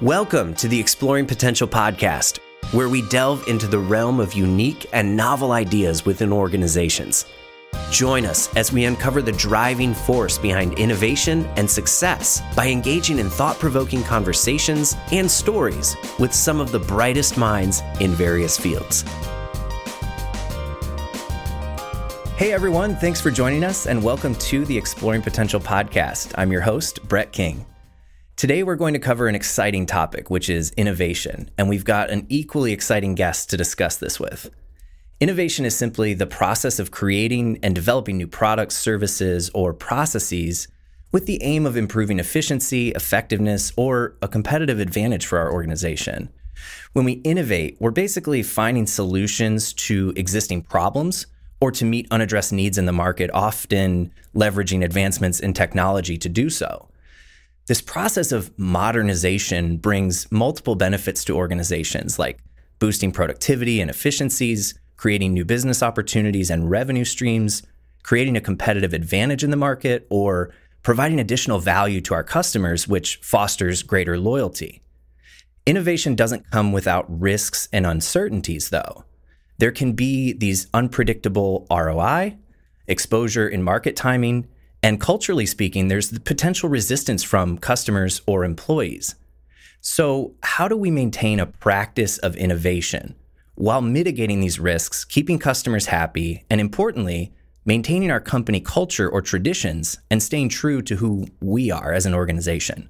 Welcome to the Exploring Potential podcast, where we delve into the realm of unique and novel ideas within organizations. Join us as we uncover the driving force behind innovation and success by engaging in thought-provoking conversations and stories with some of the brightest minds in various fields. Hey everyone, thanks for joining us and welcome to the Exploring Potential podcast. I'm your host, Brett King. Today we're going to cover an exciting topic, which is innovation, and we've got an equally exciting guest to discuss this with. Innovation is simply the process of creating and developing new products, services, or processes with the aim of improving efficiency, effectiveness, or a competitive advantage for our organization. When we innovate, we're basically finding solutions to existing problems or to meet unaddressed needs in the market, often leveraging advancements in technology to do so. This process of modernization brings multiple benefits to organizations, like boosting productivity and efficiencies, creating new business opportunities and revenue streams, creating a competitive advantage in the market, or providing additional value to our customers, which fosters greater loyalty. Innovation doesn't come without risks and uncertainties, though. There can be these unpredictable ROI, exposure in market timing, and culturally speaking, there's the potential resistance from customers or employees. So how do we maintain a practice of innovation while mitigating these risks, keeping customers happy, and importantly, maintaining our company culture or traditions and staying true to who we are as an organization?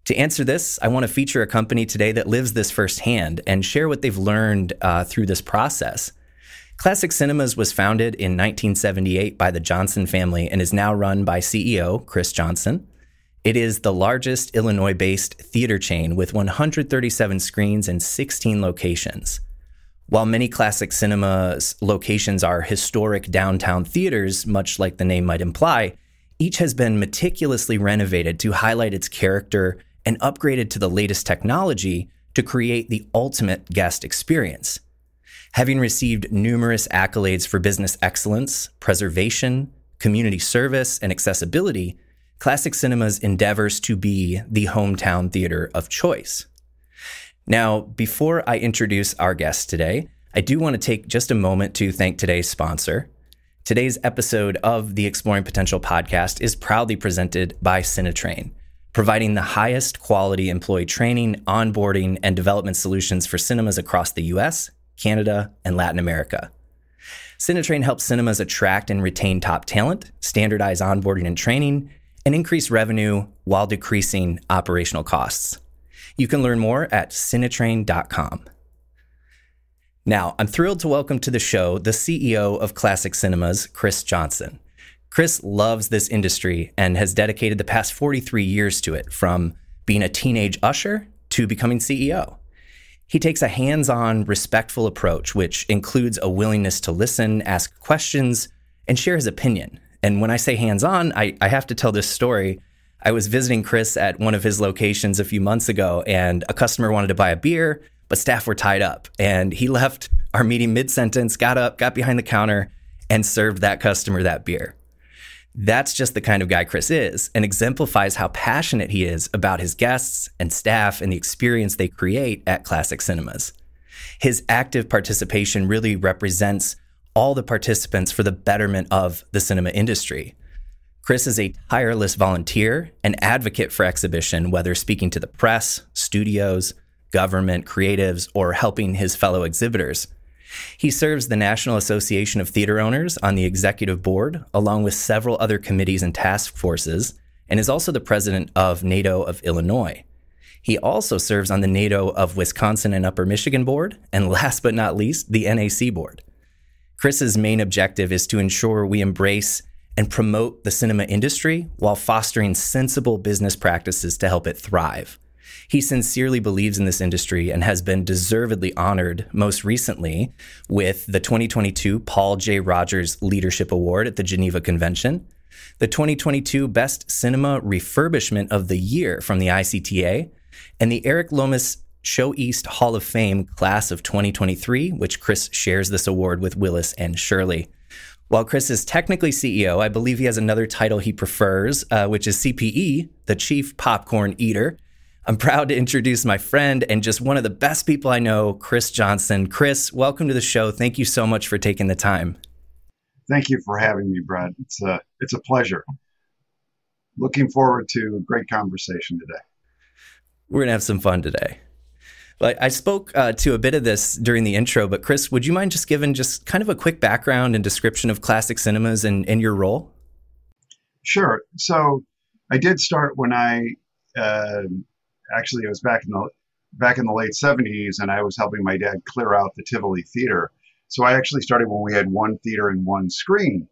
To answer this, I want to feature a company today that lives this firsthand and share what they've learned through this process. Classic Cinemas was founded in 1978 by the Johnson family and is now run by CEO Chris Johnson. It is the largest Illinois-based theater chain with 137 screens and 16 locations. While many Classic Cinemas locations are historic downtown theaters, much like the name might imply, each has been meticulously renovated to highlight its character and upgraded to the latest technology to create the ultimate guest experience. Having received numerous accolades for business excellence, preservation, community service, and accessibility, Classic Cinemas endeavors to be the hometown theater of choice. Now, before I introduce our guest today, I do want to take just a moment to thank today's sponsor. Today's episode of the Exploring Potential podcast is proudly presented by Cinetrain, providing the highest quality employee training, onboarding, and development solutions for cinemas across the U.S., Canada, and Latin America. Cinetrain helps cinemas attract and retain top talent, standardize onboarding and training, and increase revenue while decreasing operational costs. You can learn more at cinetrain.com. Now, I'm thrilled to welcome to the show the CEO of Classic Cinemas, Chris Johnson. Chris loves this industry and has dedicated the past 43 years to it, from being a teenage usher to becoming CEO. He takes a hands-on, respectful approach, which includes a willingness to listen, ask questions, and share his opinion. And when I say hands-on, I have to tell this story. I was visiting Chris at one of his locations a few months ago, and a customer wanted to buy a beer, but staff were tied up. And he left our meeting mid-sentence, got up, got behind the counter, and served that customer that beer. That's just the kind of guy Chris is, and exemplifies how passionate he is about his guests and staff and the experience they create at Classic Cinemas. His active participation really represents all the participants for the betterment of the cinema industry. Chris is a tireless volunteer and advocate for exhibition, whether speaking to the press, studios, government, creatives, or helping his fellow exhibitors. He serves the National Association of Theater Owners on the executive board, along with several other committees and task forces, and is also the president of NATO of Illinois. He also serves on the NATO of Wisconsin and Upper Michigan board, and last but not least, the NAC board. Chris's main objective is to ensure we embrace and promote the cinema industry while fostering sensible business practices to help it thrive. He sincerely believes in this industry and has been deservedly honored most recently with the 2022 Paul J. Rogers Leadership Award at the Geneva Convention, the 2022 Best Cinema Refurbishment of the Year from the ICTA, and the Eric Lomas Show East Hall of Fame Class of 2023, which Chris shares this award with Willis and Shirley. While Chris is technically CEO, I believe he has another title he prefers, which is CPE, the Chief Popcorn Eater. I'm proud to introduce my friend and just one of the best people I know, Chris Johnson. Chris, welcome to the show. Thank you so much for taking the time. Thank you for having me, Brett. It's a pleasure. Looking forward to a great conversation today. We're going to have some fun today. But I spoke to a bit of this during the intro, but Chris, would you mind just giving just kind of a quick background and description of classic cinemas and your role? Sure. So I did start when actually it was back in the late 70s, and I was helping my dad clear out the Tivoli Theater. So I actually started when we had one theater and one screen,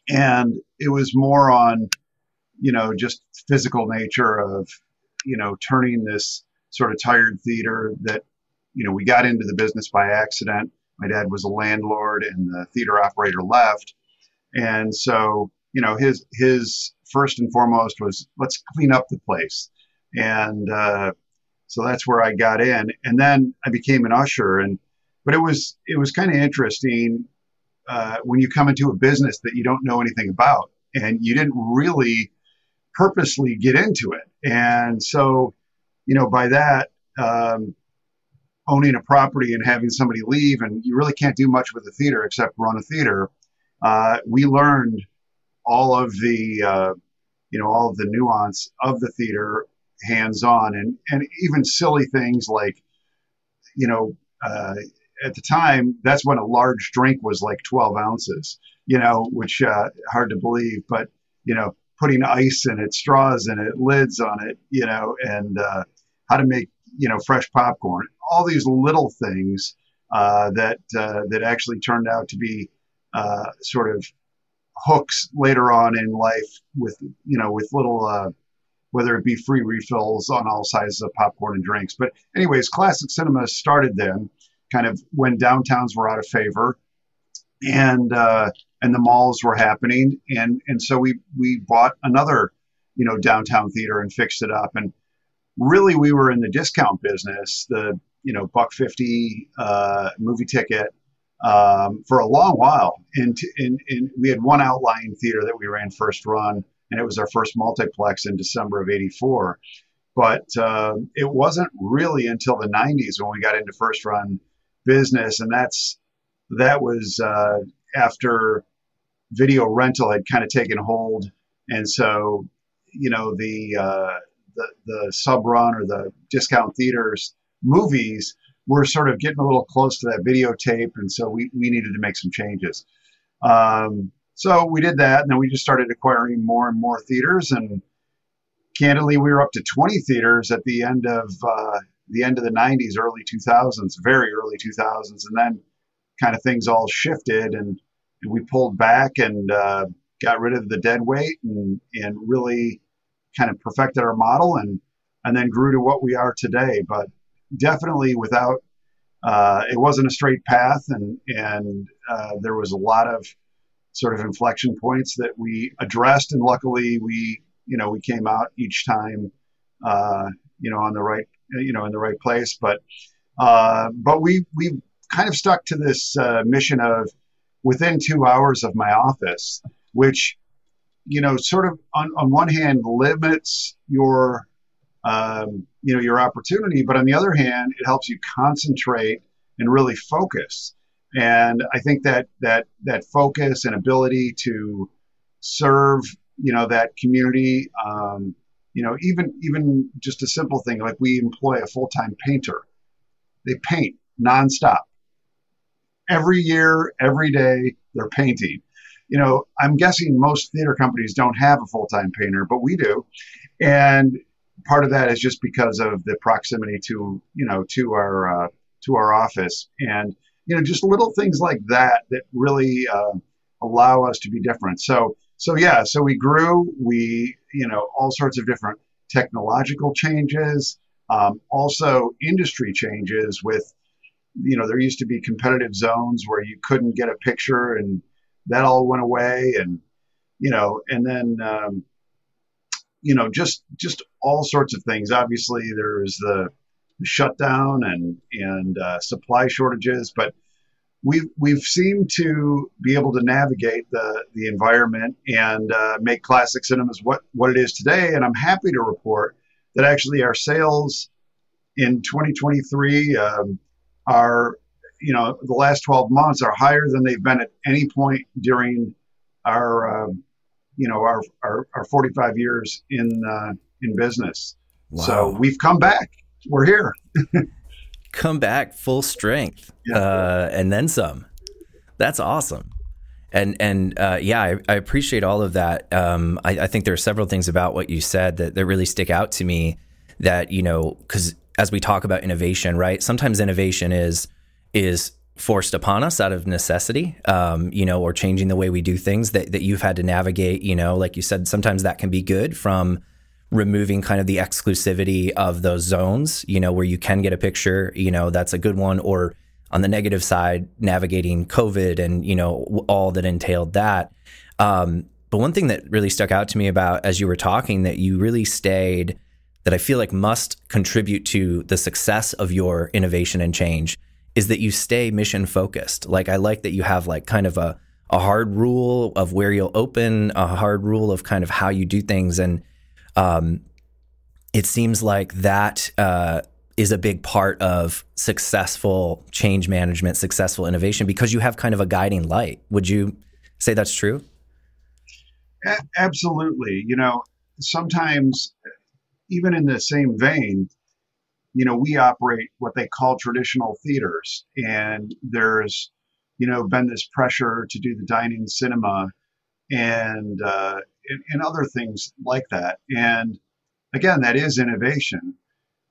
and it was more on, just physical nature of, turning this sort of tired theater that, we got into the business by accident. My dad was a landlord and the theater operator left. And so, his first and foremost was, let's clean up the place. And so that's where I got in. And then I became an usher. But it was kind of interesting when you come into a business that you don't know anything about and you didn't really purposely get into it. And so, by that, owning a property and having somebody leave, and you really can't do much with a theater except run a theater. We learned all of the nuance of the theater hands-on, and even silly things like, at the time, that's when a large drink was like 12 ounces, which hard to believe, but, putting ice in it, straws in it, lids on it, and how to make, fresh popcorn, all these little things that actually turned out to be sort of hooks later on in life with little, whether it be free refills on all sizes of popcorn and drinks. But anyways, classic cinema started then, kind of when downtowns were out of favor, and the malls were happening, and so we bought another downtown theater and fixed it up. And really, we were in the discount business, the $1.50 movie ticket for a long while. And we had one outlying theater that we ran first run, and it was our first multiplex in December of '84. But it wasn't really until the '90s when we got into first run business, and that was after video rental had kind of taken hold, and so the sub run or the discount theaters movies were sort of getting a little close to that videotape, and so we needed to make some changes. So we did that, and then we just started acquiring more and more theaters, and candidly, we were up to 20 theaters at the end of the '90s, early 2000s, very early 2000s, and then kind of things all shifted, and we pulled back and got rid of the dead weight and really kind of perfected our model, and then grew to what we are today. But definitely without it wasn't a straight path, and there was a lot of sort of inflection points that we addressed, and luckily we came out each time on the right in the right place. But we kind of stuck to this mission of within 2 hours of my office, which sort of on one hand limits your your opportunity, but on the other hand, it helps you concentrate and really focus. And I think that focus and ability to serve, that community, even just a simple thing, like we employ a full-time painter. They paint nonstop. Every year, every day, they're painting. I'm guessing most theater companies don't have a full-time painter, but we do. And part of that is just because of the proximity to our office, and just little things like that really allow us to be different. So we grew. We all sorts of different technological changes, also industry changes with there used to be competitive zones where you couldn't get a picture, and that all went away, and and then just all sorts of things. Obviously, there was the shutdown and supply shortages, but we've seemed to be able to navigate the environment and make classic cinemas what it is today. And I'm happy to report that actually our sales in 2023 are, the last 12 months are higher than they've been at any point during our, our 45 years in business. Wow. So we've come back. We're here. Come back full strength, and then some. That's awesome. And I appreciate all of that. I think there are several things about what you said that really stick out to me that, because as we talk about innovation, right? Sometimes innovation is forced upon us out of necessity, or changing the way we do things that you've had to navigate, like you said, sometimes that can be good from removing kind of the exclusivity of those zones, where you can get a picture, that's a good one. Or on the negative side, navigating COVID and, all that entailed that. But one thing that really stuck out to me about, as you were talking, that you really stayed, that I feel like must contribute to the success of your innovation and change, is that you stay mission focused. Like, I like that you have like kind of a hard rule of where you'll open, a hard rule of kind of how you do things. And it seems like that is a big part of successful change management, successful innovation, because you have kind of a guiding light. Would you say that's true? Absolutely. Sometimes even in the same vein, we operate what they call traditional theaters, and there's, been this pressure to do the dining cinema and other things like that. And again, that is innovation,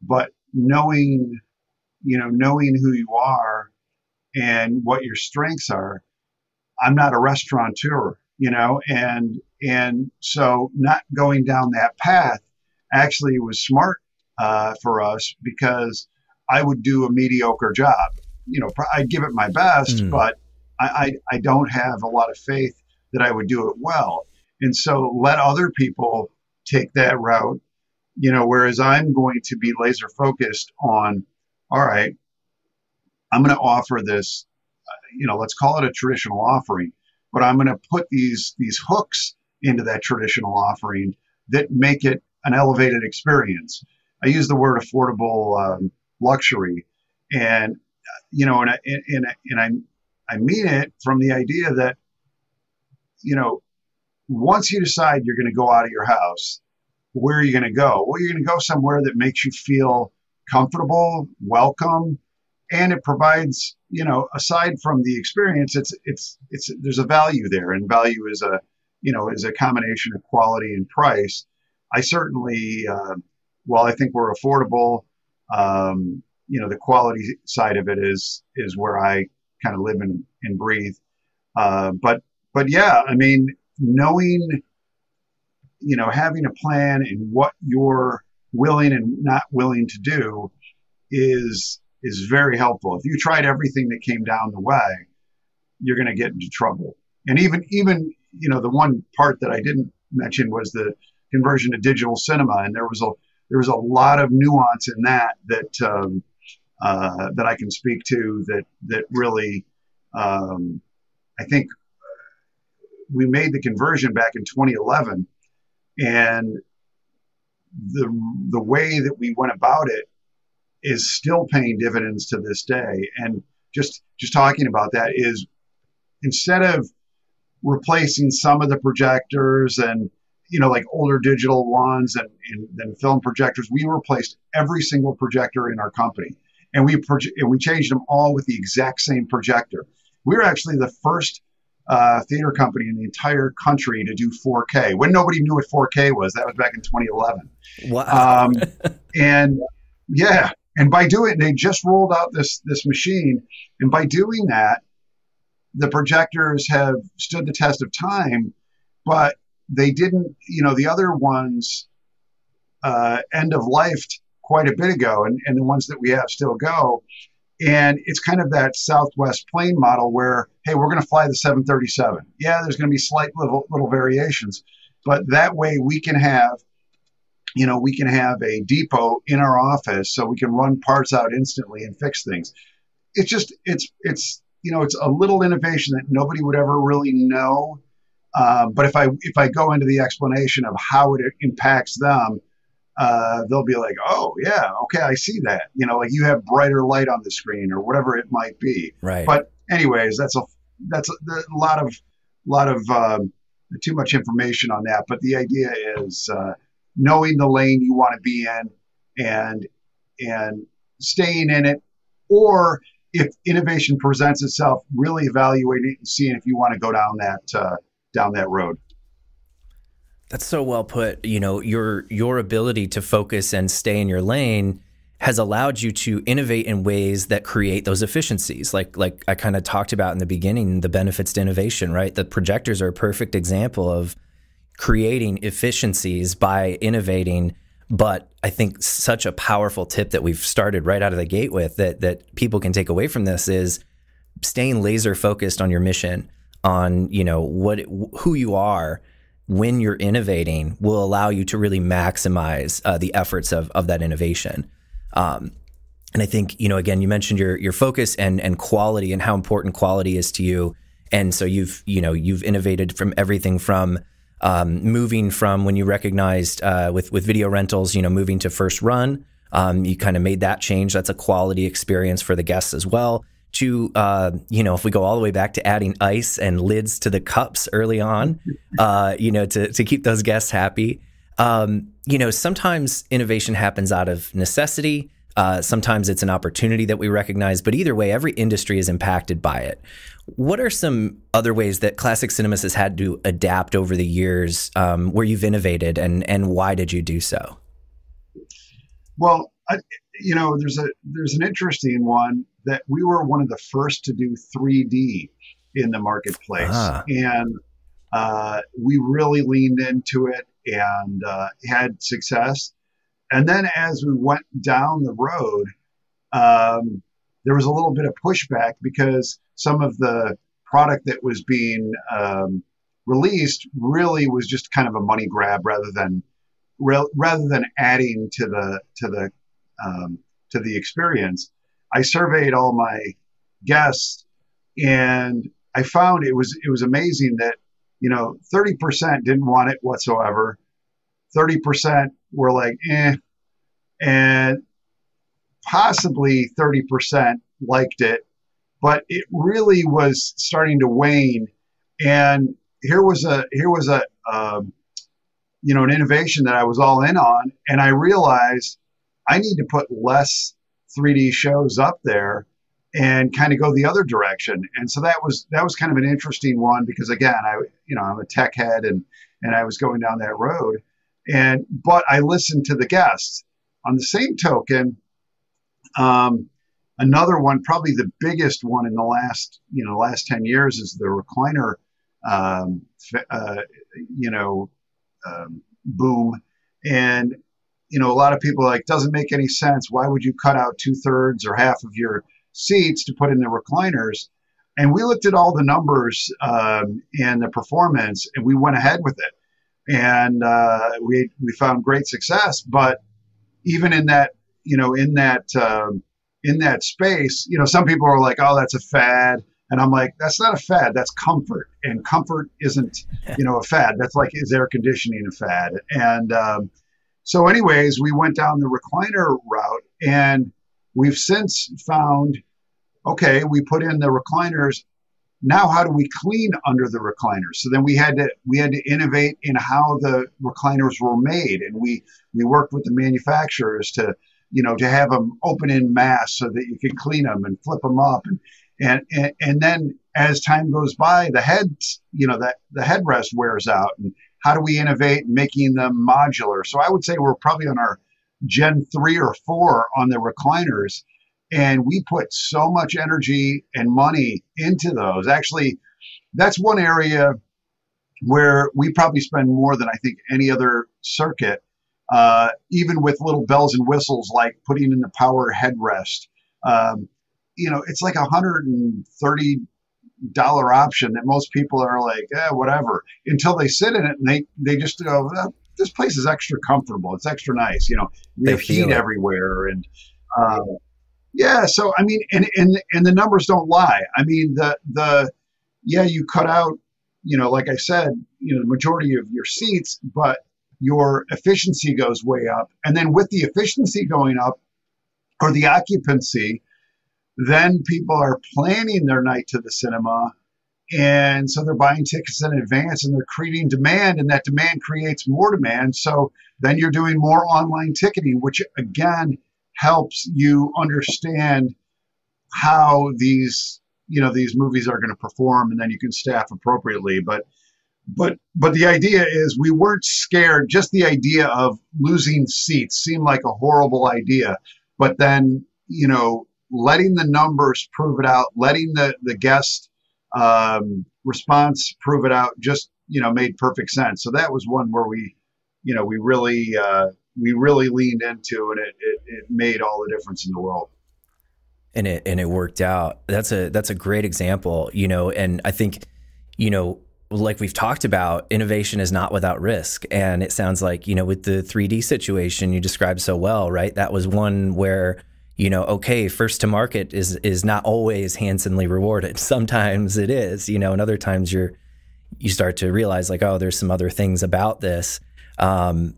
but knowing who you are and what your strengths are. I'm not a restaurateur, and so not going down that path actually was smart for us, because I would do a mediocre job. I'd give it my best, but I don't have a lot of faith that I would do it well. And so let other people take that route, whereas I'm going to be laser focused on, all right, I'm going to offer this, let's call it a traditional offering, but I'm going to put these hooks into that traditional offering that make it an elevated experience. I use the word affordable luxury, and I mean it from the idea that, once you decide you're going to go out of your house, where are you going to go? Well, you're going to go somewhere that makes you feel comfortable, welcome, and it provides, aside from the experience, it's there's a value there, and value is a combination of quality and price. I certainly, while I think we're affordable, the quality side of it is where I kind of live and breathe. But yeah, I mean, knowing, having a plan and what you're willing and not willing to do is very helpful. If you tried everything that came down the way, you're going to get into trouble. And even the one part that I didn't mention was the conversion to digital cinema, and there was a lot of nuance in that I can speak to that really, I think we made the conversion back in 2011, and the way that we went about it is still paying dividends to this day. And just talking about that is, instead of replacing some of the projectors and like older digital ones and film projectors, we replaced every single projector in our company, and we changed them all with the exact same projector. We were actually the first theater company in the entire country to do 4K when nobody knew what 4K was. That was back in 2011. Wow. And by doing it, they just rolled out this machine, and by doing that, the projectors have stood the test of time, but they didn't, the other ones end of lifed quite a bit ago, and the ones that we have still go. And it's kind of that Southwest plane model where, hey, we're going to fly the 737. Yeah, there's going to be slight little variations, but that way we can have a depot in our office so we can run parts out instantly and fix things. It's just, it's a little innovation that nobody would ever really know. But if I go into the explanation of how it impacts them, they'll be like, oh yeah, okay, I see that. Like you have brighter light on the screen or whatever it might be. Right. But anyways, that's a lot of too much information on that. But the idea is knowing the lane you want to be in and staying in it, or if innovation presents itself, really evaluating it and seeing if you want to go down that road. That's so well put. Your ability to focus and stay in your lane has allowed you to innovate in ways that create those efficiencies. Like I kind of talked about in the beginning, the benefits to innovation, right? The projectors are a perfect example of creating efficiencies by innovating. But I think such a powerful tip that we've started right out of the gate with that people can take away from this is staying laser focused on your mission, on, who you are when you're innovating will allow you to really maximize the efforts of that innovation. And I think, again, you mentioned your focus and quality and how important quality is to you. And so you've innovated from everything from moving from when you recognized with video rentals, moving to first run. You kind of made that change. That's a quality experience for the guests as well. To, if we go all the way back to adding ice and lids to the cups early on, to keep those guests happy. Sometimes innovation happens out of necessity. Sometimes it's an opportunity that we recognize, but either way, every industry is impacted by it. What are some other ways that Classic Cinemas has had to adapt over the years where you've innovated, and why did you do so? Well, there's an interesting one that we were one of the first to do 3D in the marketplace, and we really leaned into it and had success. And then as we went down the road, there was a little bit of pushback because some of the product that was being released really was just kind of a money grab rather than adding to the experience. I surveyed all my guests, and I found it was amazing that 30% didn't want it whatsoever. 30% were like, eh, and possibly 30% liked it, but it really was starting to wane. And here was an innovation that I was all in on, and I realized I need to put less 3D shows up there and kind of go the other direction. And so that was kind of an interesting one because again, I'm a tech head and I was going down that road, but I listened to the guests. On the same token, another one, probably the biggest one in the last 10 years, is the recliner boom. And a lot of people are like, doesn't make any sense. Why would you cut out 2/3 or half of your seats to put in the recliners? And we looked at all the numbers and the performance, and we went ahead with it. And we found great success. But even in that space, some people are like, oh, that's a fad. And I'm like, that's not a fad. That's comfort. And comfort isn't, a fad. That's like, is air conditioning a fad? And so anyways, we went down the recliner route, and we've since found, okay, we put in the recliners. Now, how do we clean under the recliners? So then we had to innovate in how the recliners were made, and we worked with the manufacturers to have them open in mass so that you can clean them and flip them up, and then as time goes by, the heads, the headrest wears out, and how do we innovate in making them modular? So I would say we're probably on our Gen 3 or 4 on the recliners. And we put so much energy and money into those. Actually, that's one area where we probably spend more than I think any other circuit, even with little bells and whistles like putting in the power headrest. It's like $130 option that most people are like, whatever, until they sit in it and they just go, this place is extra comfortable. It's extra nice. We have heat everywhere. And yeah, so I mean, and the numbers don't lie. I mean, you cut out, like I said, the majority of your seats, but your efficiency goes way up. And then with the efficiency going up, or the occupancy, then people are planning their night to the cinema. And so they're buying tickets in advance and they're creating demand, and that demand creates more demand. So then you're doing more online ticketing, which again helps you understand how these movies are going to perform, and then you can staff appropriately. But the idea is we weren't scared. Just the idea of losing seats seemed like a horrible idea. But then, letting the numbers prove it out, letting the guest response prove it out, just made perfect sense. So that was one where we really leaned into, and it made all the difference in the world. And it worked out. That's a great example, and I think, like we've talked about, innovation is not without risk. And it sounds like, with the 3D situation you described so well, right? That was one where, okay, first to market is not always handsomely rewarded. Sometimes it is, and other times you start to realize like, oh, there's some other things about this. And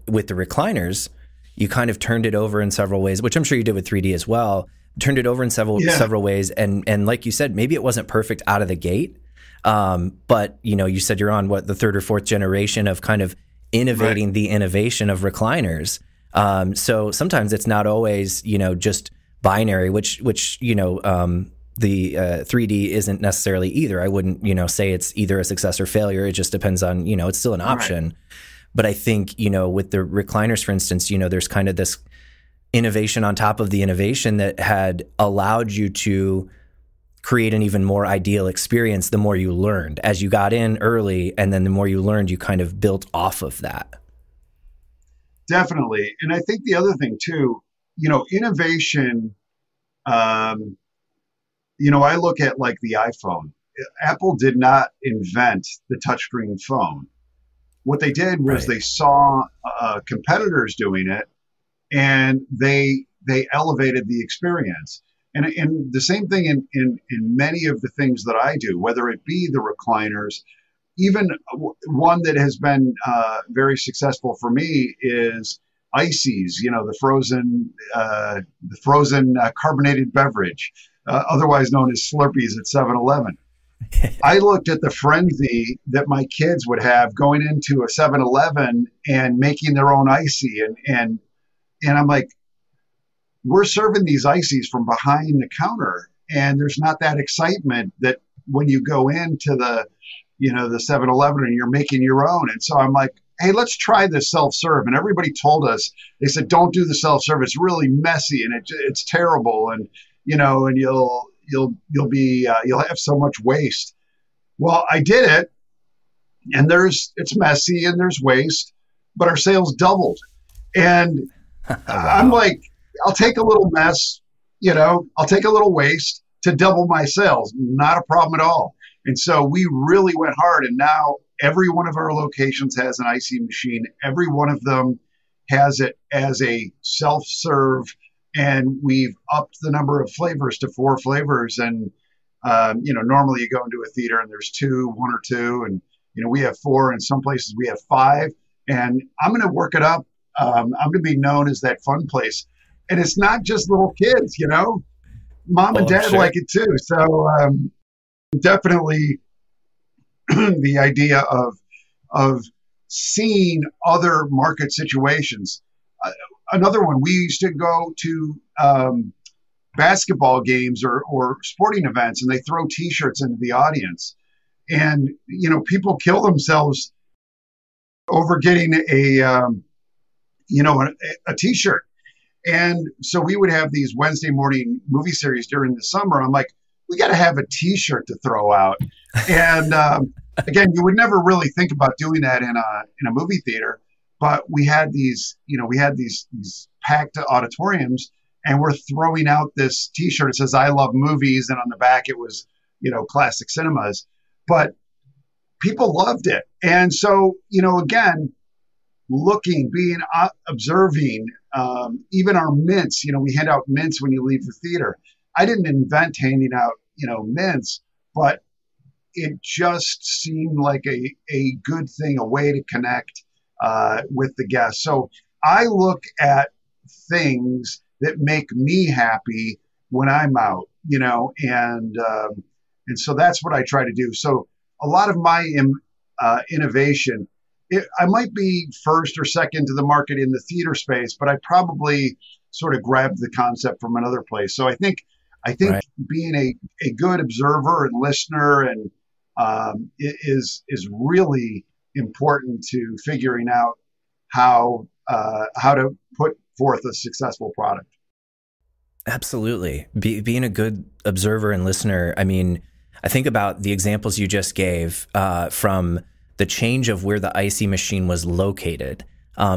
with the recliners, you kind of turned it over in several ways, which I'm sure you did with 3D as well, turned it over in several ways. And like you said, maybe it wasn't perfect out of the gate. But you said you're on the third or fourth generation of kind of innovating the innovation of recliners. So sometimes it's not always, just binary, which the 3D isn't necessarily either. I wouldn't, say it's either a success or failure. It just depends on, it's still an option. Right. But I think, with the recliners, for instance, there's kind of this innovation on top of the innovation that had allowed you to create an even more ideal experience the more you learned as you got in early. And then the more you learned, you kind of built off of that. Definitely. And I think the other thing too, innovation, I look at like the iPhone. Apple did not invent the touchscreen phone. What they did was they saw competitors doing it, and they elevated the experience. And the same thing in many of the things that I do, whether it be the recliners, even one that has been very successful for me is ices, the frozen carbonated beverage, otherwise known as Slurpees at 7-Eleven. I looked at the frenzy that my kids would have going into a 7-Eleven and making their own icy. And I'm like, we're serving these ices from behind the counter, and there's not that excitement that when you go into the 7-Eleven and you're making your own. And so I'm like, hey, let's try this self-serve. And everybody told us, they said, don't do the self-serve. It's really messy and it's terrible. And, and you'll have so much waste. Well, I did it, and it's messy and there's waste, but our sales doubled. And wow. I'm like, I'll take a little mess, I'll take a little waste to double my sales. Not a problem at all. And so we really went hard. And now every one of our locations has an icy machine. Every one of them has it as a self-serve. And we've upped the number of flavors to 4 flavors. And, normally you go into a theater and there's 1 or 2. And, we have 4. In some places we have 5. And I'm going to work it up. I'm going to be known as that fun place. And it's not just little kids, mom and dad like it too. So definitely the idea of seeing other market situations. Another one, we used to go to basketball games or sporting events, and they throw T-shirts into the audience. And, people kill themselves over getting a T-shirt. And so we would have these Wednesday morning movie series during the summer. I'm like, we got to have a T-shirt to throw out. And again, you would never really think about doing that in a movie theater, but we had these packed auditoriums, and we're throwing out this T-shirt. It says, I love movies. And on the back, it was, classic cinemas, but people loved it. And so, again, observing, even our mints, we hand out mints when you leave the theater. I didn't invent handing out, mints, but it just seemed like a good thing, a way to connect with the guests. So I look at things that make me happy when I'm out, and so that's what I try to do. So a lot of my innovation, I might be first or second to the market in the theater space, but I probably sort of grabbed the concept from another place. So I think Right. being a good observer and listener and is really important to figuring out how to put forth a successful product. Absolutely. Being a good observer and listener. I mean, I think about the examples you just gave from the change of where the icy machine was located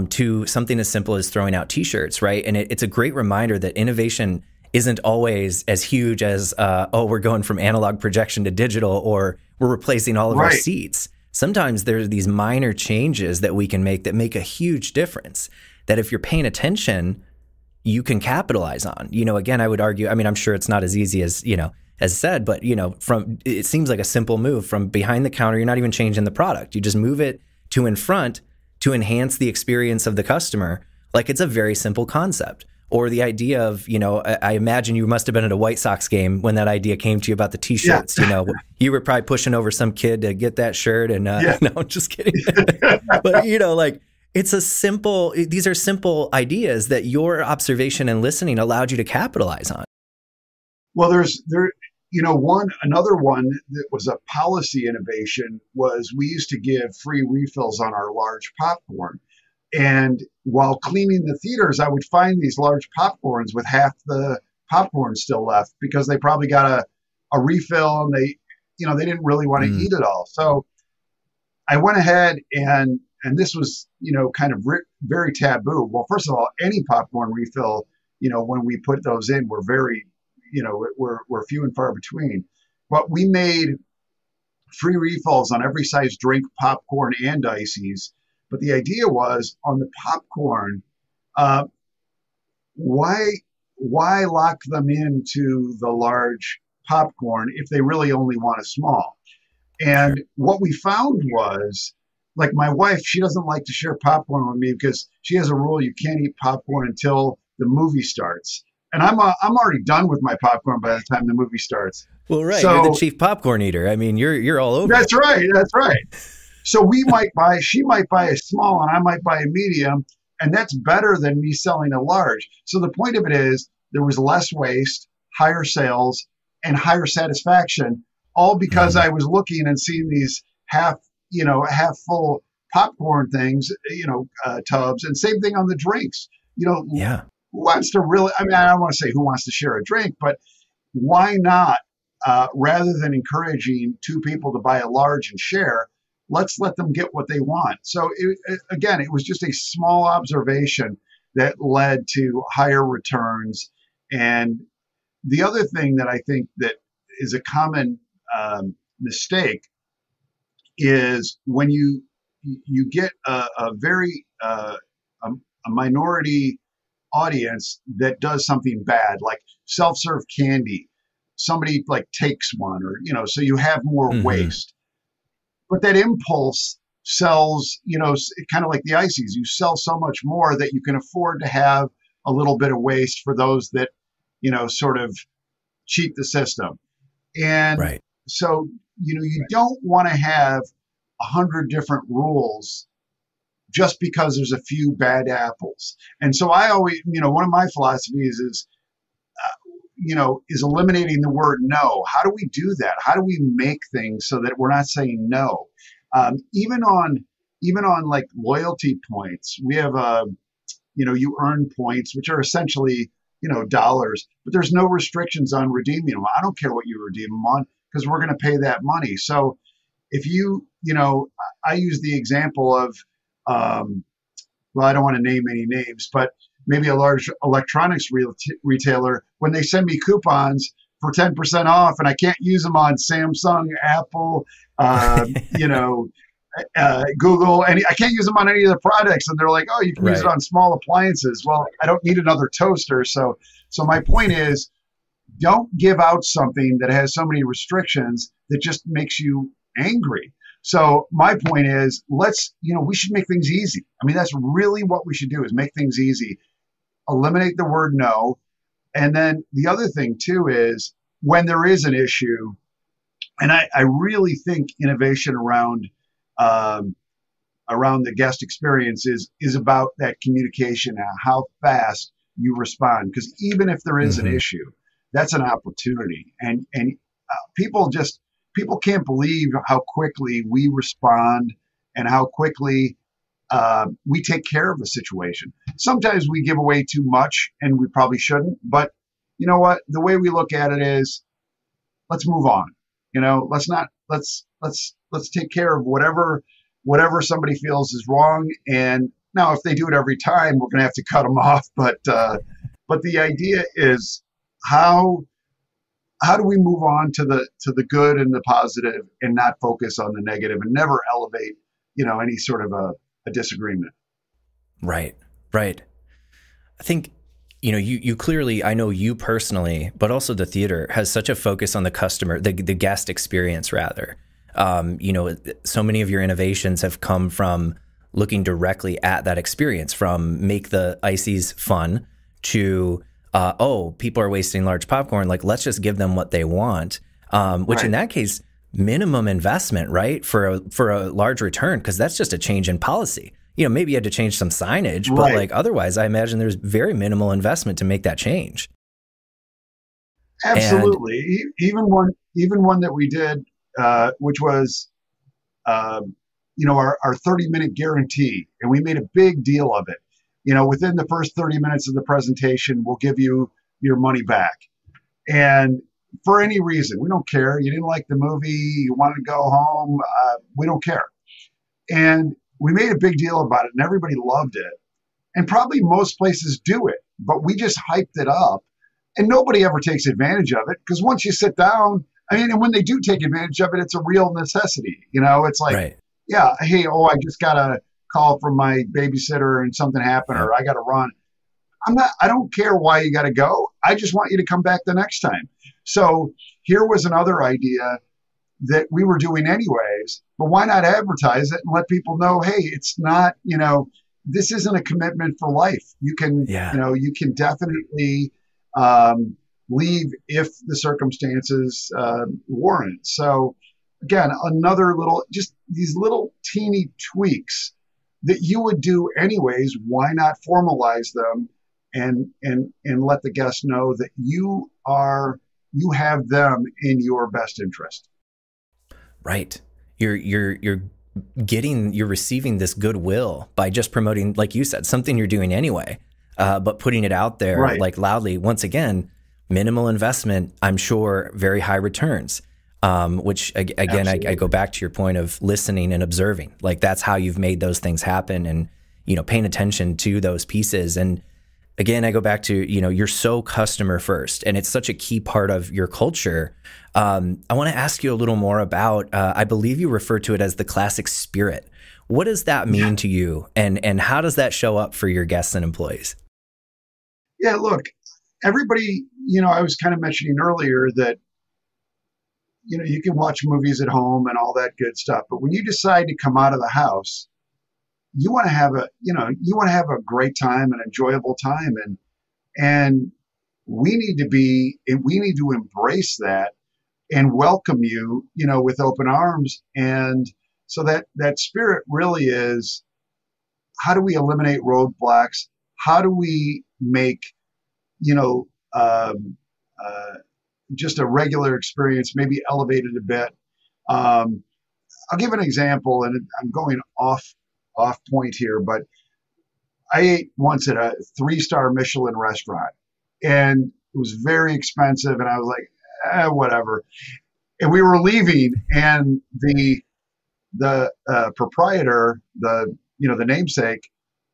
to something as simple as throwing out T-shirts, right? And it's a great reminder that innovation isn't always as huge as, we're going from analog projection to digital, or we're replacing all of our Right. seats. Sometimes there's these minor changes that we can make that make a huge difference, that if you're paying attention, you can capitalize on. Again, I would argue, I mean, I'm sure it's not as easy as, as said, but, it seems like a simple move from behind the counter. You're not even changing the product. You just move it to in front to enhance the experience of the customer. Like, it's a very simple concept. Or the idea of, I imagine you must have been at a White Sox game when that idea came to you about the T-shirts. Yeah. You were probably pushing over some kid to get that shirt, and Yeah. no, I'm just kidding. But these are simple ideas that your observation and listening allowed you to capitalize on. Well, another one that was a policy innovation was we used to give free refills on our large popcorn. And while cleaning the theaters, I would find these large popcorns with half the popcorn still left because they probably got a refill and they didn't really want to eat it all. So I went ahead and this was, kind of very taboo. Well, first of all, any popcorn refill, when we put those in, were very, were few and far between. But we made free refills on every size drink, popcorn, and ices. But the idea was on the popcorn, why lock them into the large popcorn if they really only want a small? And what we found was, like, my wife, she doesn't like to share popcorn with me because she has a rule: you can't eat popcorn until the movie starts. And I'm already done with my popcorn by the time the movie starts. Well, right, so, you're the chief popcorn eater. I mean, you're all over. That's right. So she might buy a small and I might buy a medium, and that's better than me selling a large. So the point of it is there was less waste, higher sales, and higher satisfaction, all because I was looking and seeing these half full popcorn things, tubs, and same thing on the drinks. Yeah. Who wants to really, I mean, I don't want to say who wants to share a drink, but why not, rather than encouraging two people to buy a large and share, let's let them get what they want. So it was just a small observation that led to higher returns. And the other thing that I think that is a common mistake is when you get a very a minority audience that does something bad, like self-serve candy. Somebody like takes one, or so you have more waste. But that impulse sells, kind of like the ices. You sell so much more that you can afford to have a little bit of waste for those that, sort of cheat the system. And so, you don't want to have 100 different rules just because there's a few bad apples. And so I always, one of my philosophies is, is eliminating the word no. How do we do that? How do we make things so that we're not saying no? Even on like loyalty points, we have you earn points, which are essentially dollars, but there's no restrictions on redeeming them. I don't care what you redeem them on because we're going to pay that money. So if I use the example of, well, I don't want to name any names, but maybe a large electronics retailer, when they send me coupons for 10% off and I can't use them on Samsung, Apple, Google, and I can't use them on any of the products. And they're like, oh, you can use it on small appliances. Well, I don't need another toaster. So my point is, don't give out something that has so many restrictions that just makes you angry. So my point is, we should make things easy. I mean, that's really what we should do, is make things easy, eliminate the word no. And then the other thing too is, when there is an issue, and I really think innovation around the guest experience is about that communication and how fast you respond. Because even if there is an issue, that's an opportunity. And people can't believe how quickly we respond and how quickly we take care of a situation. Sometimes we give away too much, and we probably shouldn't. But you know what? The way we look at it is, let's move on. Let's take care of whatever somebody feels is wrong. And now, if they do it every time, we're going to have to cut them off. But the idea is, how do we move on to the good and the positive, and not focus on the negative, and never elevate, any sort of a disagreement. Right. I think, you clearly, I know you personally, but also the theater has such a focus on the customer, the guest experience rather. So many of your innovations have come from looking directly at that experience, from make the ices fun to, people are wasting large popcorn. Like, let's just give them what they want. Which in that case, minimum investment, right? For a large return, because that's just a change in policy. Maybe you had to change some signage, but like otherwise, I imagine there's very minimal investment to make that change. Absolutely. Even one that we did, which was, our 30-minute guarantee, and we made a big deal of it. Within the first 30 minutes of the presentation, we'll give you your money back. And for any reason, we don't care. You didn't like the movie, you wanted to go home, we don't care. And we made a big deal about it, and everybody loved it. And probably most places do it, but we just hyped it up, and nobody ever takes advantage of it, because once you sit down, and when they do take advantage of it, it's a real necessity. It's like, yeah, hey, I just got a call from my babysitter and something happened, or I got to run. I don't care why you got to go. I just want you to come back the next time. So here was another idea that we were doing anyways, but why not advertise it and let people know, hey, it's not, this isn't a commitment for life. You can, you can definitely leave if the circumstances warrant. So again, another just these little teeny tweaks that you would do anyways. Why not formalize them and let the guests know that you have them in your best interest. Right. You're receiving this goodwill by just promoting, like you said, something you're doing anyway, but putting it out there like loudly. Once again, minimal investment, I'm sure, very high returns. Which again, I go back to your point of listening and observing. Like, that's how you've made those things happen, and paying attention to those pieces. And again, I go back to, you're so customer first, and it's such a key part of your culture. I want to ask you a little more about, I believe you refer to it as the classic spirit. What does that mean to you, and how does that show up for your guests and employees? Yeah, look, everybody, I was kind of mentioning earlier that, you can watch movies at home and all that good stuff, but when you decide to come out of the house, you want to have a great time, an enjoyable time. And we need to embrace that and welcome you, with open arms. And so that spirit really is, how do we eliminate roadblocks? How do we make, just a regular experience, maybe elevated a bit? I'll give an example, and I'm going off point here, but I ate once at a 3-star Michelin restaurant, and it was very expensive, and I was like, whatever. And we were leaving, and the proprietor, the namesake,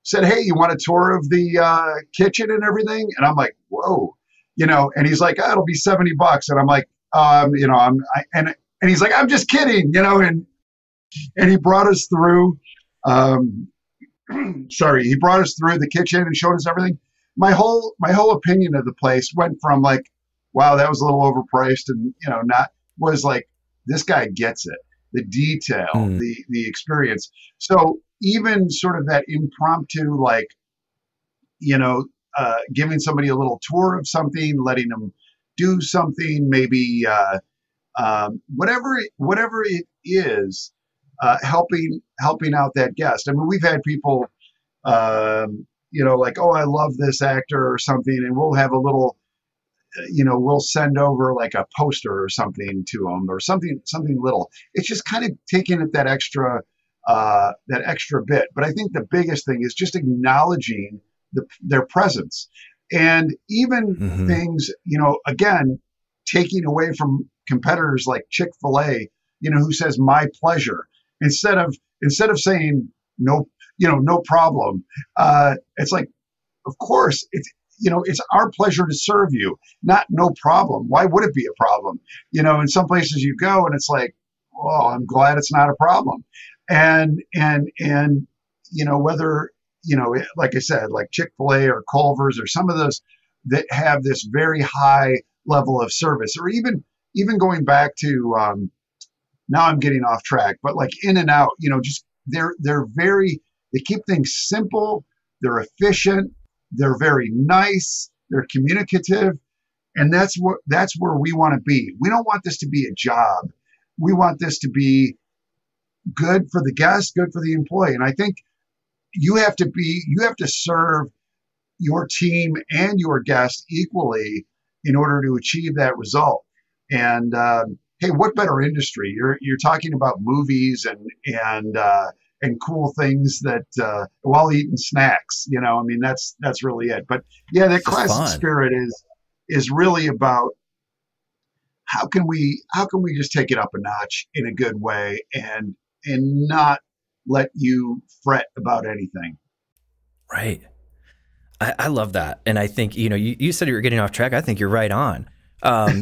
said, "Hey, you want a tour of the kitchen and everything?" And I'm like, whoa. And he's like, it'll be $70. And I'm like, and he's like, I'm just kidding, and he brought us through, he brought us through the kitchen and showed us everything. My whole opinion of the place went from like, wow, that was a little overpriced, and was like, this guy gets it, the detail, Mm. the experience. So even sort of that impromptu, like, you know, giving somebody a little tour of something, letting them do something, maybe whatever it is, helping out that guest. I mean, we've had people, like, oh, I love this actor or something, and we'll have a little, we'll send over like a poster or something to them, or something little. It's just kind of taking it that extra bit. But I think the biggest thing is just acknowledging their presence, and even Hmm. things, again, taking away from competitors like Chick-fil-A, who says my pleasure instead of saying no, no problem. It's like, of course, it's our pleasure to serve you, not no problem. Why would it be a problem? In some places you go and it's like, oh, I'm glad it's not a problem. And whether, like I said, like Chick-fil-A or Culver's or some of those that have this very high level of service, or even going back to, now I'm getting off track, but like In and Out, just they keep things simple, they're efficient, they're very nice, they're communicative, and that's where we want to be. We don't want this to be a job. We want this to be good for the guest, good for the employee. And I think you have to serve your team and your guest equally in order to achieve that result. And hey, what better industry? You're talking about movies and cool things that while eating snacks. I mean, that's really it. But yeah, that It's just classic fun. spirit is really about how can we just take it up a notch in a good way, and not let you fret about anything. Right. I love that. And I think, you said you were getting off track. I think you're right on.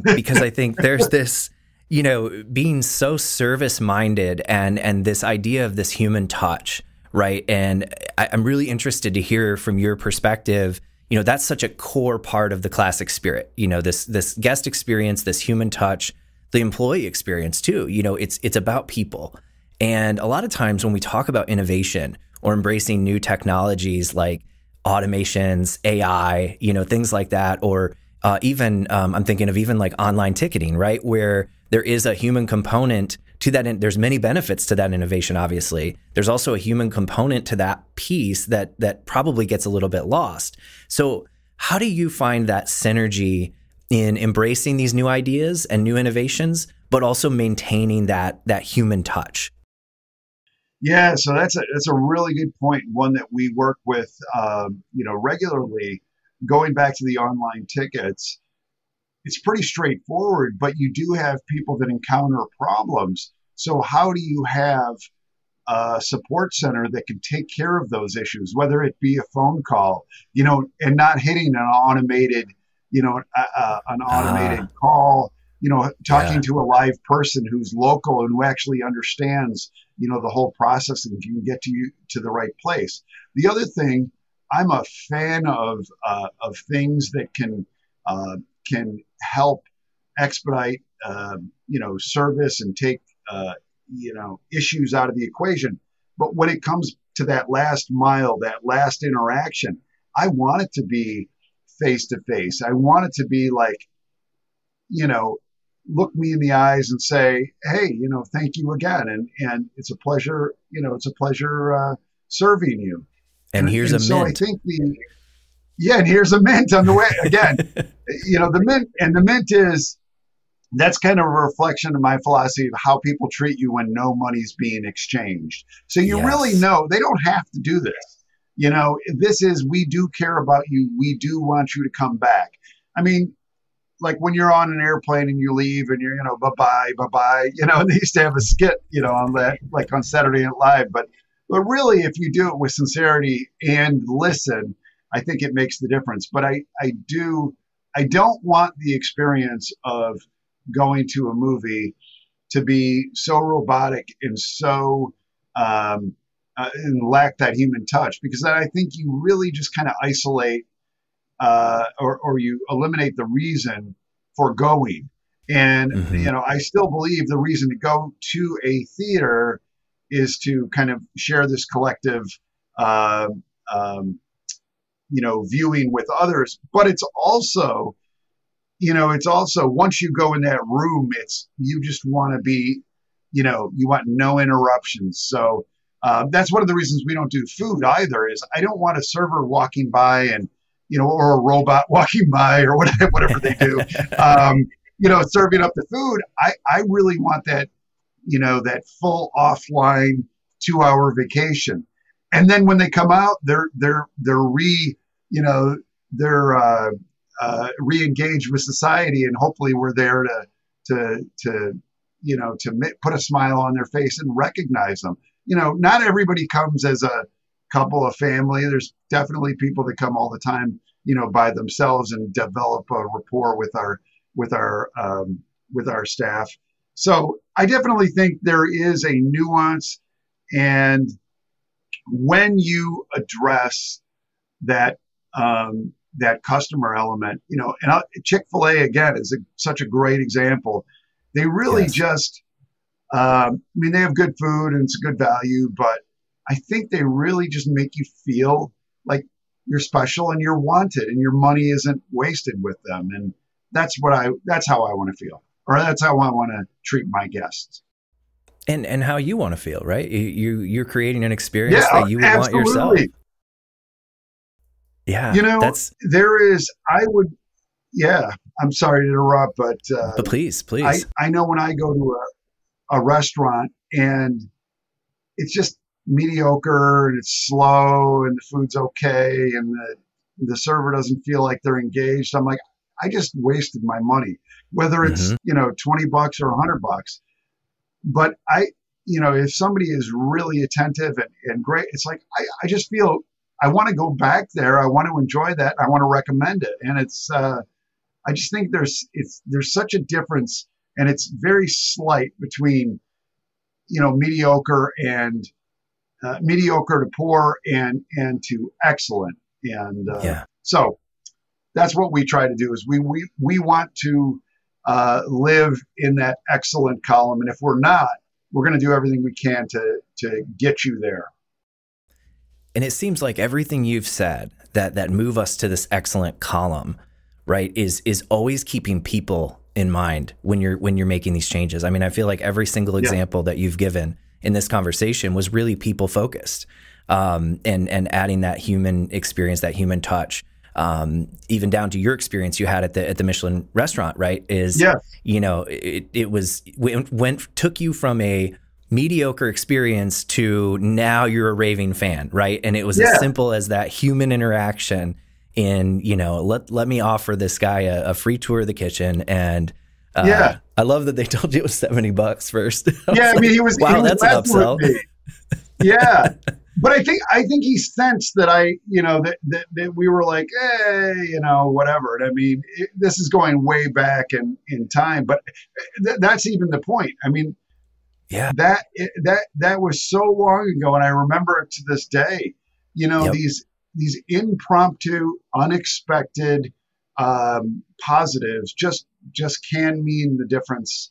Because I think there's this, being so service minded and this idea of this human touch, right? And I'm really interested to hear from your perspective. That's such a core part of the classic spirit, this guest experience, this human touch, the employee experience too. It's about people. And a lot of times when we talk about innovation or embracing new technologies like automations, AI, things like that, or even I'm thinking of even like online ticketing, right? Where there is a human component to that. And there's many benefits to that innovation, obviously. There's also a human component to that piece that probably gets a little bit lost. So how do you find that synergy in embracing these new ideas and new innovations, but also maintaining that human touch? Yeah, so that's a really good point. One that we work with, regularly. Going back to the online tickets, it's pretty straightforward, but you do have people that encounter problems. So how do you have a support center that can take care of those issues, whether it be a phone call, and not hitting an automated Ah, call, talking yeah. to a live person who's local and who actually understands, the whole process and can get to you to the right place. The other thing, I'm a fan of things that can help expedite, service and take, issues out of the equation. But when it comes to that last mile, that last interaction, I want it to be face to face. I want it to be like, you know, look me in the eyes and say, hey, thank you again. And it's a pleasure, serving you. And And, here's a and so I mint. think yeah, and here's a mint on the way again. The mint that's kind of a reflection of my philosophy of how people treat you when no money's being exchanged. So you really Yes. know they don't have to do this. This is, we do care about you. We do want you to come back. I mean, like when you're on an airplane and you leave and you're, bye bye, bye bye, they used to have a skit, on that, like on Saturday Night Live. But really, if you do it with sincerity and listen, I think it makes the difference. But I don't want the experience of going to a movie to be so robotic and so and lack that human touch, because then I think you really just kind of isolate or you eliminate the reason for going. And, Hmm. I still believe the reason to go to a theater is to kind of share this collective, uh, um, viewing with others. But it's also once you go in that room, you just want to be, you want no interruptions. So that's one of the reasons we don't do food either. Is I don't want a server walking by and or a robot walking by or whatever they do, um, serving up the food. I really want that full offline 2 hour vacation, and then when they come out, they're you know they're re-engaged with society, and hopefully we're there to put a smile on their face and recognize them. Not everybody comes as a couple of family. There's definitely people that come all the time, by themselves and develop a rapport with our with our staff. So I definitely think there is a nuance, and when you address that that customer element, and Chick-fil-A again is such a great example. They really Yes. just, I mean, they have good food and it's good value, but I think they really just make you feel like you're special and you're wanted and your money isn't wasted with them. And that's how I want to feel, or that's how I want to treat my guests. And how you want to feel, right? You're creating an Yeah, experience that you would want yourself. absolutely. Yeah, that's. There is, yeah, I'm sorry to interrupt, but But please, I, please. I know when I go to a restaurant and it's just mediocre and it's slow and the food's okay and the server doesn't feel like they're engaged, I'm like, I just wasted my money, whether it's, Hmm. $20 or $100. But if somebody is really attentive and great, it's like, I just feel I want to go back there. I want to enjoy that. I want to recommend it. And I just think there's such a difference, and it's very slight between, mediocre and mediocre to poor and to excellent. And Yeah. so that's what we try to do is we want to live in that excellent column. And if we're not, we're going to do everything we can to get you there. And it seems like everything you've said that move us to this excellent column, right, is always keeping people in mind when you're making these changes. I mean, I feel like every single Yeah. example that you've given in this conversation was really people focused, and adding that human experience, that human touch, even down to your experience you had at the Michelin restaurant, right? Yeah. It took you from a mediocre experience to now you're a raving fan, right? And it was as Yeah. simple as that human interaction in, let me offer this guy a free tour of the kitchen. And Yeah. I love that they told you it was $70 first. Yeah. I mean, he was, wow, that's an messing with upsell. me. Yeah. But I think he sensed that that we were like, hey, whatever. And I mean, this is going way back in time, but that's even the point. I mean, Yeah. that was so long ago, and I remember it to this day. Yep. These impromptu, unexpected positives just can mean the difference.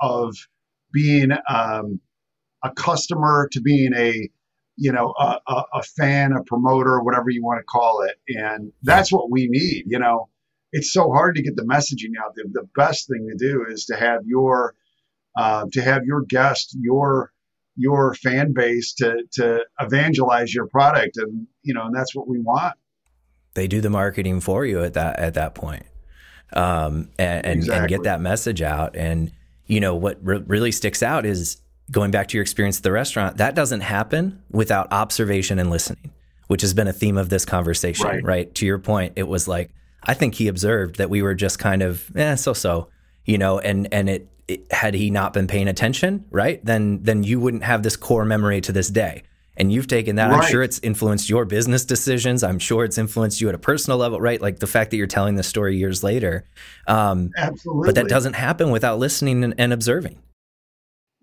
Of being a customer to being a fan, a promoter, whatever you want to call it, and that's what we need. It's so hard to get the messaging out there. The best thing to do is to have your guest, your fan base to evangelize your product, and that's what we want. They do the marketing for you at that point, and Exactly. get that message out. And what really sticks out is going back to your experience at the restaurant. That doesn't happen without observation and listening, which has been a theme of this conversation. Right? To your point, it was like, I think he observed that we were just kind of so, and it had he not been paying attention, right, then you wouldn't have this core memory to this day. And you've taken that. Right. I'm sure it's influenced your business decisions. I'm sure it's influenced you at a personal level, right? Like the fact that you're telling this story years later. Absolutely. But that doesn't happen without listening and observing.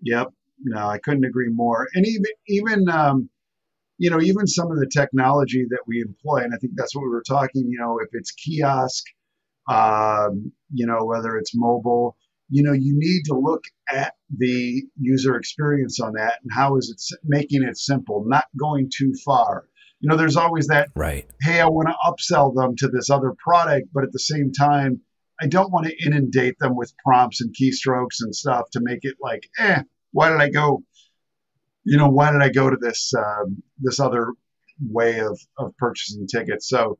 Yep. No, I couldn't agree more. And even some of the technology that we employ, and I think that's what we were talking. If it's kiosk, whether it's mobile, you need to look at the user experience on that and how is it making it simple, not going too far. There's always that, Right. hey, I want to upsell them to this other product, but at the same time, I don't want to inundate them with prompts and keystrokes and stuff to make it like, why did I go? Why did I go to this other way of purchasing tickets? So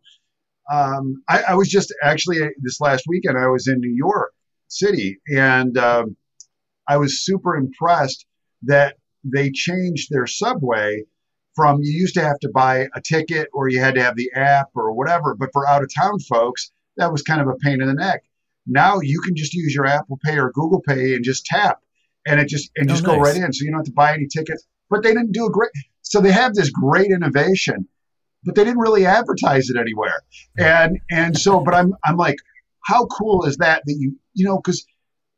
I was just actually this last weekend, I was in New York City, and I was super impressed that they changed their subway from, you used to have to buy a ticket or you had to have the app or whatever, but for out of town folks, that was kind of a pain in the neck. Now you can just use your Apple Pay or Google Pay and just tap and just go nice. right in. So you don't have to buy any tickets, but they didn't do so they have this great innovation, but they didn't really advertise it anywhere. And so, but I'm like, how cool is that because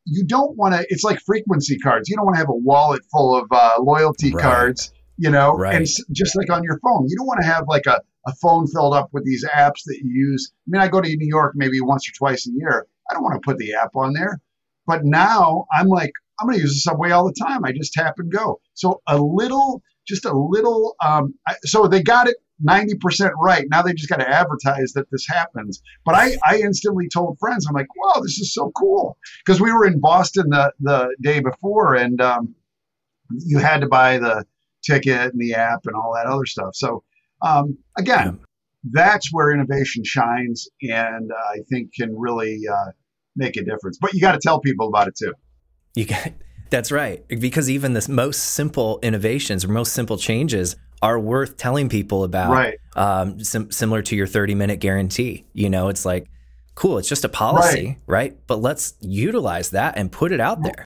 you don't want to, it's like frequency cards. You don't want to have a wallet full of loyalty cards, Right. and just like on your phone, you don't want to have like a phone filled up with these apps that you use. I mean, I go to New York maybe once or twice a year. I don't want to put the app on there. But now I'm like, I'm going to use the subway all the time. I just tap and go. So so they got it 90% right. Now they just got to advertise that this happens. But I instantly told friends, I'm like, wow, this is so cool. Because we were in Boston the day before, and you had to buy the ticket and the app and all that other stuff. So again, that's where innovation shines, and I think can really make a difference. But you got to tell people about it too. That's right. Because even the most simple innovations or most simple changes are worth telling people about. Right. Similar to your 30-minute guarantee. It's like, cool, it's just a policy, right? But let's utilize that and put it out there.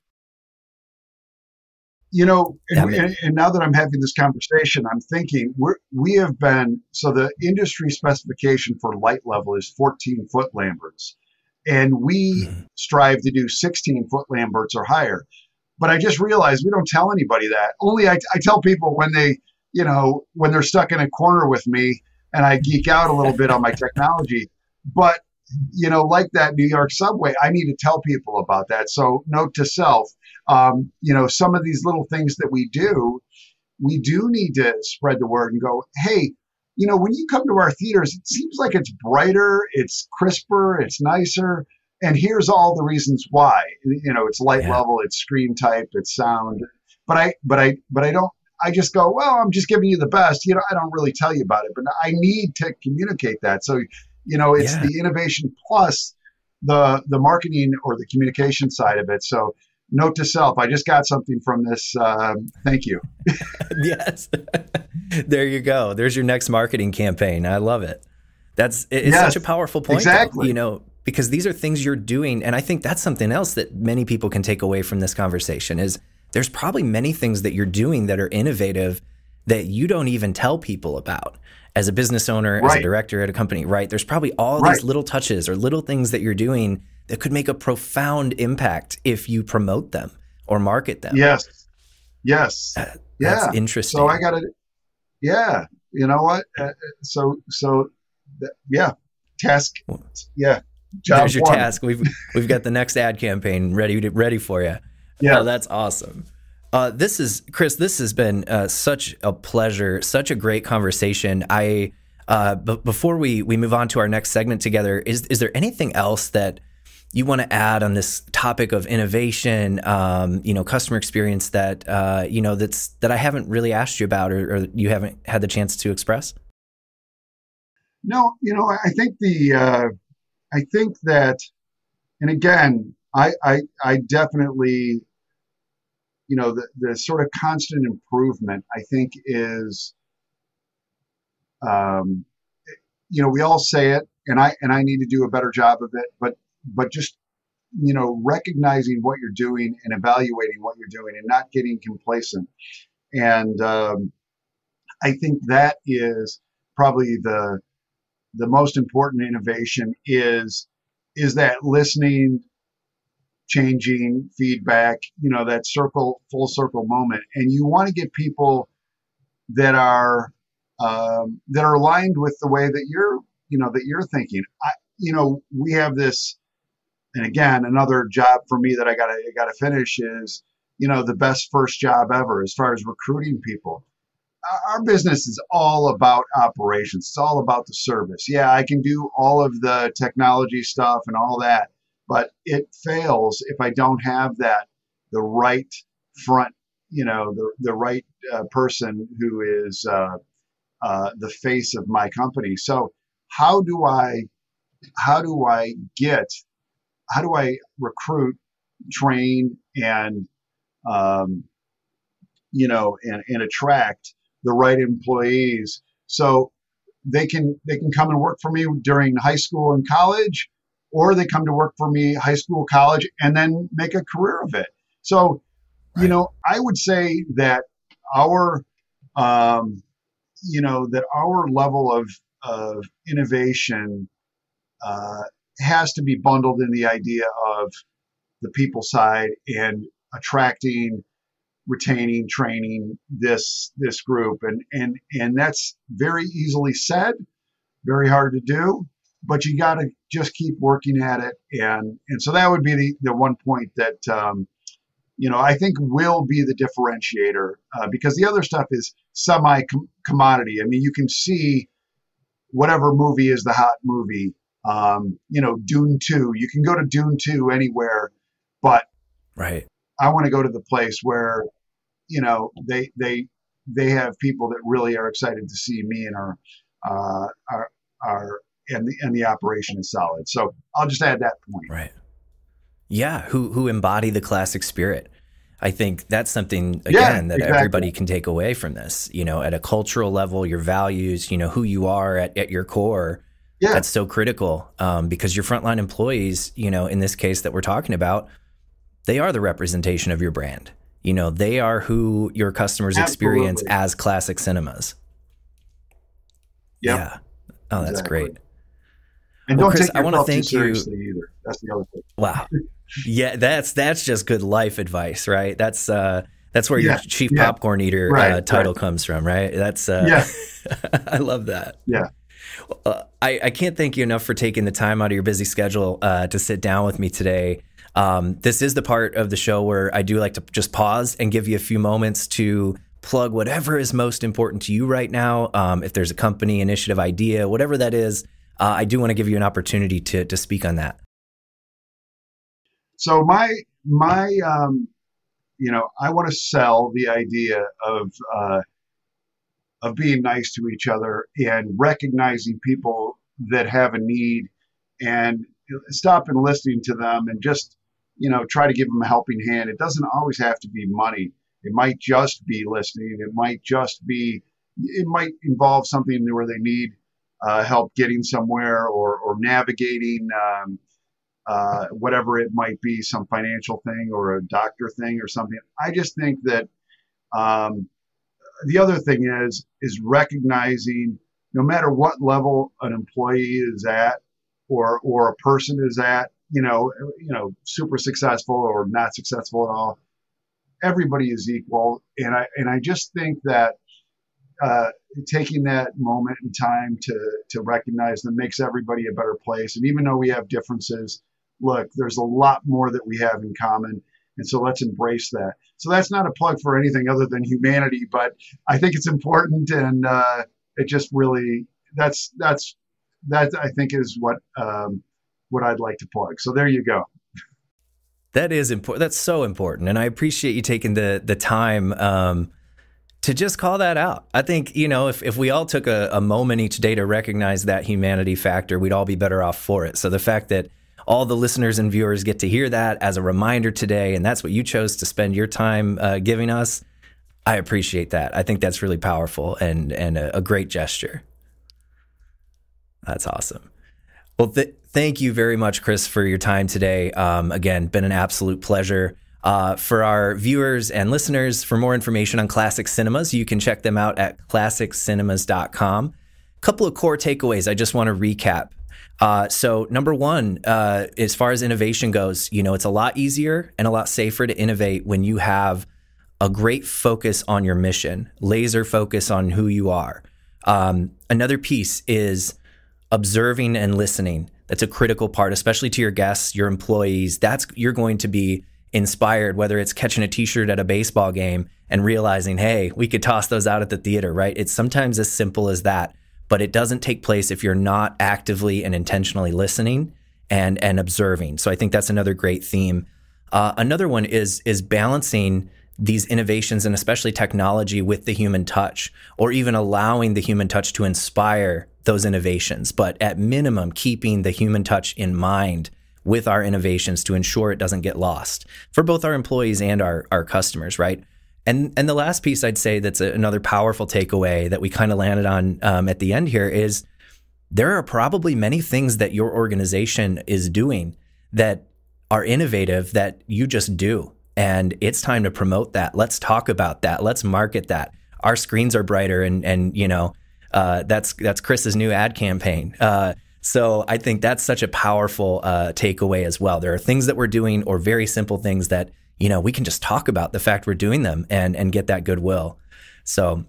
And now that I'm having this conversation, I'm thinking we have been, so the industry specification for light level is 14-foot Lamberts, and we strive to do 16-foot Lamberts or higher. But I just realized we don't tell anybody that. Only I tell people when when they're stuck in a corner with me and I geek out a little bit on my technology. But, like that New York subway, I need to tell people about that. So note to self, some of these little things that we do need to spread the word and go, hey, when you come to our theaters, it seems like it's brighter, it's crisper, it's nicer. And here's all the reasons why. It's light level, it's screen type, it's sound. But I don't. I just go, well, I'm just giving you the best. I don't really tell you about it, but I need to communicate that. So, it's the innovation plus the marketing or the communication side of it. So, note to self, I just got something from this. Thank you. Yes. There you go. There's your next marketing campaign. I love it. It's such a powerful point. Exactly. Though, because these are things you're doing. And I think that's something else that many people can take away from this conversation is there's probably many things that you're doing that are innovative that you don't even tell people about as a business owner, as a director at a company, right? There's probably all these little touches or little things that you're doing that could make a profound impact if you promote them or market them. Yes. That's interesting. So I got it. Yeah. You know what? Task. Yeah. Job There's your one. task. We've got the next ad campaign ready for you. Yeah. Oh, that's awesome. Chris, this has been such a pleasure, such a great conversation. Before we move on to our next segment together, is there anything else that you want to add on this topic of innovation, customer experience that that I haven't really asked you about or you haven't had the chance to express? No, I think that, and again, I definitely, the sort of constant improvement, I think is, we all say it, and I need to do a better job of it, but just, recognizing what you're doing and evaluating what you're doing and not getting complacent. And I think that is probably the most important innovation is that listening, changing, feedback, that full circle moment. And you want to get people that are aligned with the way that you're thinking. we have this, and again, another job for me that I gotta finish is, the best first job ever as far as recruiting people. Our business is all about operations. It's all about the service. Yeah, I can do all of the technology stuff and all that, but it fails if I don't have the right front, the right person who is the face of my company. So how do I how do I get how do I recruit, train, and um, and attract the right employees so they can come and work for me during high school and college, or they come to work for me high school, college, and then make a career of it. So, Right. I would say that our um, that our level of innovation uh, has to be bundled in the idea of the people side and attracting, retaining, training this group, and that's very easily said, very hard to do, but you got to just keep working at it, and so that would be the one point that I think will be the differentiator, because the other stuff is semi commodity. I mean, you can see whatever movie is the hot movie. Dune 2. You can go to Dune 2 anywhere, but Right. I want to go to the place where they have people that really are excited to see me and are and the operation is solid. So I'll just add that point. Right. Yeah. Who embody the classic spirit. I think that's something, again, that exactly. everybody can take away from this, at a cultural level, your values, who you are at your core. Yeah. That's so critical, because your frontline employees, in this case that we're talking about, they are the representation of your brand. They are who your customers experience as Classic Cinemas. Yep. Yeah. Oh, that's Exactly. great. And Well, don't Chris, take I want to yourself too thank you. seriously either. That's the other thing. Wow. Yeah, that's just good life advice, right? That's where your chief Yeah. popcorn eater title comes from, right? That's Yeah. I love that. Yeah. I can't thank you enough for taking the time out of your busy schedule to sit down with me today. This is the part of the show where I do like to just pause and give you a few moments to plug whatever is most important to you right now. If there's a company, initiative, idea, whatever that is, I do want to give you an opportunity to speak on that. So I want to sell the idea of being nice to each other and recognizing people that have a need, and stop and listening to them, and just try to give them a helping hand. It doesn't always have to be money. It might just be listening. It might involve something where they need help getting somewhere, or navigating whatever it might be, some financial thing or a doctor thing or something. I just think that the other thing is recognizing, no matter what level an employee is at, or a person is at, super successful or not successful at all, everybody is equal. And I just think that taking that moment in time to recognize them makes everybody a better place. And even though we have differences, look, there's a lot more that we have in common. And so let's embrace that. So that's not a plug for anything other than humanity, but I think it's important, and it just really that I think is what I'd like to plug. So there you go. That is important. That's so important, and I appreciate you taking the time to just call that out. I think if we all took a moment each day to recognize that humanity factor, we'd all be better off for it. So the fact that all the listeners and viewers get to hear that as a reminder today, and that's what you chose to spend your time giving us, I appreciate that. I think that's really powerful and a great gesture. That's awesome. Well, thank you very much, Chris, for your time today. Again, been an absolute pleasure. For our viewers and listeners, for more information on Classic Cinemas, you can check them out at classiccinemas.com. Couple of core takeaways I just want to recap. So number one, as far as innovation goes, it's a lot easier and a lot safer to innovate when you have a great focus on your mission, laser focus on who you are. Another piece is observing and listening. It's a critical part, especially to your guests, your employees. You're going to be inspired, whether it's catching a t-shirt at a baseball game and realizing, hey, we could toss those out at the theater, right? It's sometimes as simple as that, but it doesn't take place if you're not actively and intentionally listening and observing. So I think that's another great theme. Another one is balancing these innovations and especially technology with the human touch, or even allowing the human touch to inspire those innovations, but at minimum, keeping the human touch in mind with our innovations to ensure it doesn't get lost for both our employees and our customers, right? And the last piece I'd say that's another powerful takeaway that we kind of landed on at the end here is there are probably many things that your organization is doing that are innovative that you just do. And it's time to promote that. Let's talk about that. Let's market that. Our screens are brighter, and that's Chris's new ad campaign. So I think that's such a powerful takeaway as well. There are things that we're doing, or very simple things that we can just talk about the fact we're doing them and get that goodwill. So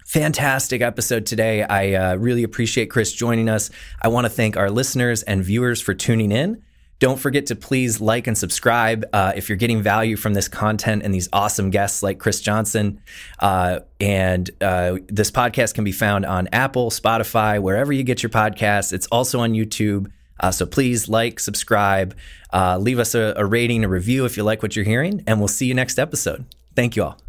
fantastic episode today. I really appreciate Chris joining us. I want to thank our listeners and viewers for tuning in. Don't forget to please like and subscribe if you're getting value from this content and these awesome guests like Chris Johnson. And this podcast can be found on Apple, Spotify, wherever you get your podcasts. It's also on YouTube. So please like, subscribe, leave us a rating, a review if you like what you're hearing, and we'll see you next episode. Thank you all.